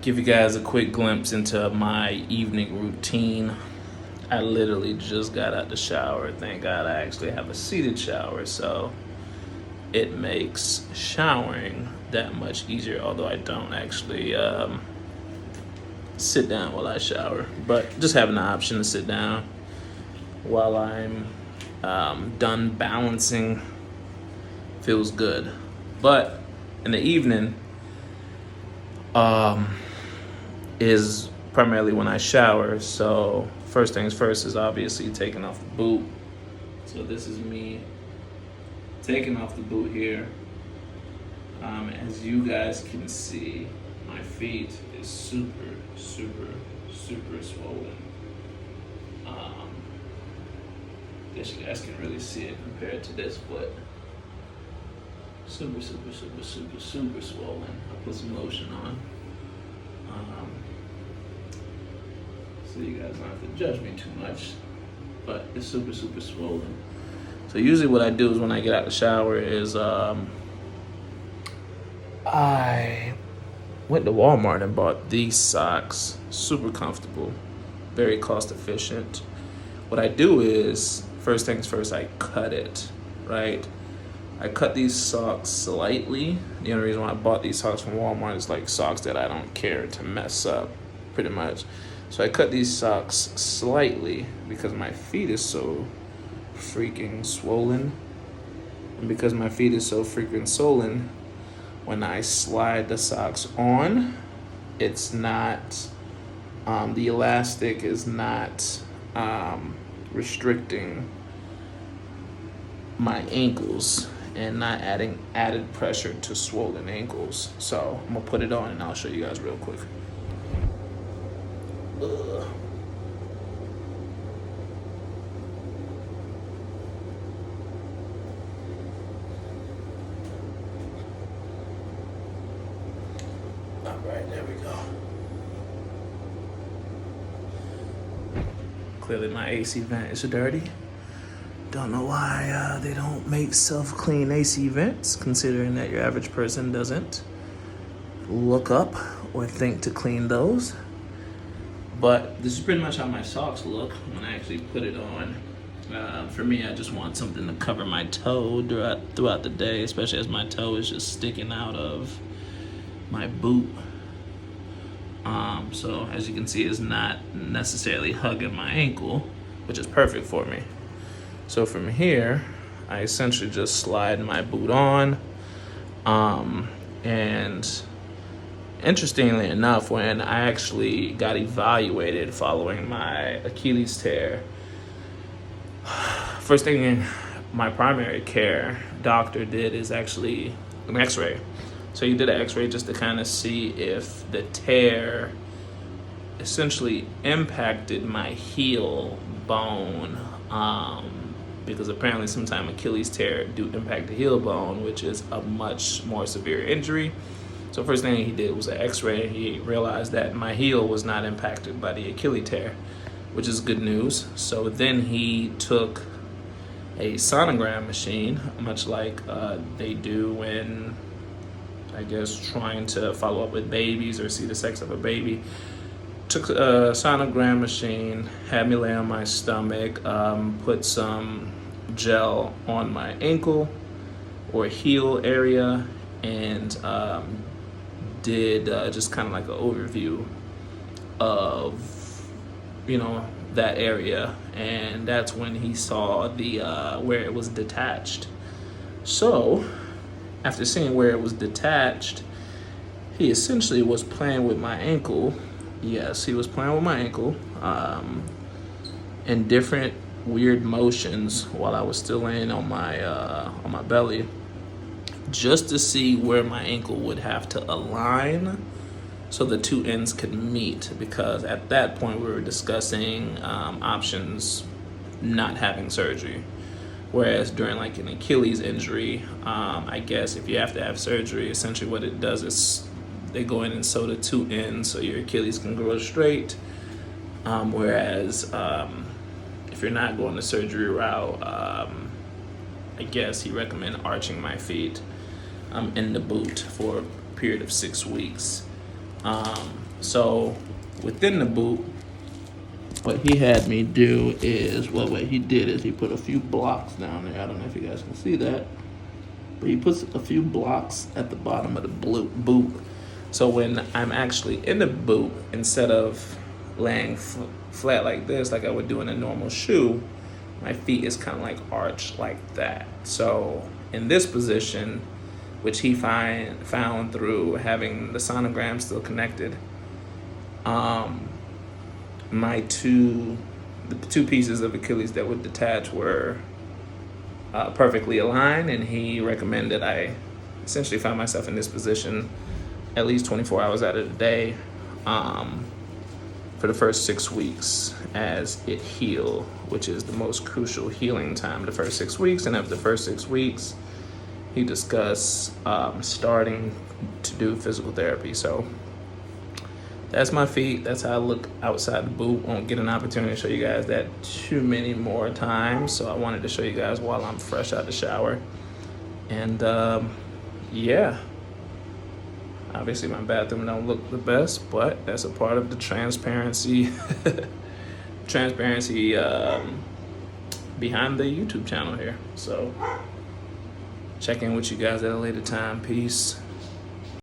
give you guys a quick glimpse into my evening routine. I literally just got out the shower. Thank God I actually have a seated shower, so it makes showering that much easier, although I don't actually sit down while I shower. But just having the option to sit down while I'm done balancing feels good. But in the evening is primarily when I shower. So first things first is obviously taking off the boot. So this is me taking off the boot here. As you guys can see, my feet is super swollen. Guess you guys can really see it compared to this foot. Super swollen. I put some lotion on. So you guys don't have to judge me too much, but it's super swollen. So usually what I do is when I get out of the shower is I went to Walmart and bought these socks. Super comfortable, very cost efficient. What I do is, first things first, I cut it, right? I cut these socks slightly. The only reason why I bought these socks from Walmart is like socks that I don't care to mess up, pretty much. So I cut these socks slightly because my feet is so freaking swollen. And because my feet is so freaking swollen, when I slide the socks on, it's not, the elastic is not restricting my ankles and not adding added pressure to swollen ankles. So I'm gonna put it on and I'll show you guys real quick. Ugh. All right, there we go. Clearly my AC vent is dirty. Don't know why they don't make self-clean AC vents, considering that your average person doesn't look up or think to clean those. But this is pretty much how my socks look when I actually put it on. For me, I just want something to cover my toe throughout the day, especially as my toe is just sticking out of my boot. So as you can see, it's not necessarily hugging my ankle, which is perfect for me. So from here, I essentially just slide my boot on. And interestingly enough, when I actually got evaluated following my Achilles tear, first thing my primary care doctor did is actually an x-ray. So he did an x-ray just to kind of see if the tear essentially impacted my heel bone, because apparently sometimes Achilles tear do impact the heel bone, which is a much more severe injury. So first thing he did was an x-ray. He realized that my heel was not impacted by the Achilles tear, which is good news. So then he took a sonogram machine, much like they do when, I guess, trying to follow up with babies or see the sex of a baby. Took a sonogram machine, had me lay on my stomach, put some gel on my ankle or heel area, and did just kind of like an overview of, that area. And that's when he saw the where it was detached. So after seeing where it was detached, he essentially was playing with my ankle. Yes, he was playing with my ankle in different weird motions while I was still laying on my belly, just to see where my ankle would have to align so the two ends could meet. Because at that point we were discussing options not having surgery. Whereas during like an Achilles injury, I guess if you have to have surgery, essentially what it does is they go in and sew the two ends so your Achilles can grow straight. Whereas if you're not going the surgery route, I guess he recommended arching my feet in the boot for a period of 6 weeks. So within the boot, what he had me do is, well, what he did is he put a few blocks down there. I don't know if you guys can see that, but he puts a few blocks at the bottom of the boot. So when I'm actually in the boot, instead of laying flat like this, like I would do in a normal shoe, my feet is kind of like arched like that. So in this position, which he found through having the sonogram still connected, the two pieces of Achilles that would detach were perfectly aligned, and he recommended I essentially find myself in this position at least 24 hours out of the day for the first 6 weeks as it healed, which is the most crucial healing time, the first 6 weeks. And after the first 6 weeks, he discussed starting to do physical therapy. So that's my feet. That's how I look outside the boot. Won't get an opportunity to show you guys that too many more times. So I wanted to show you guys while I'm fresh out the shower. And yeah, obviously my bathroom don't look the best, but that's a part of the transparency behind the YouTube channel here. So check in with you guys at a later time. Peace.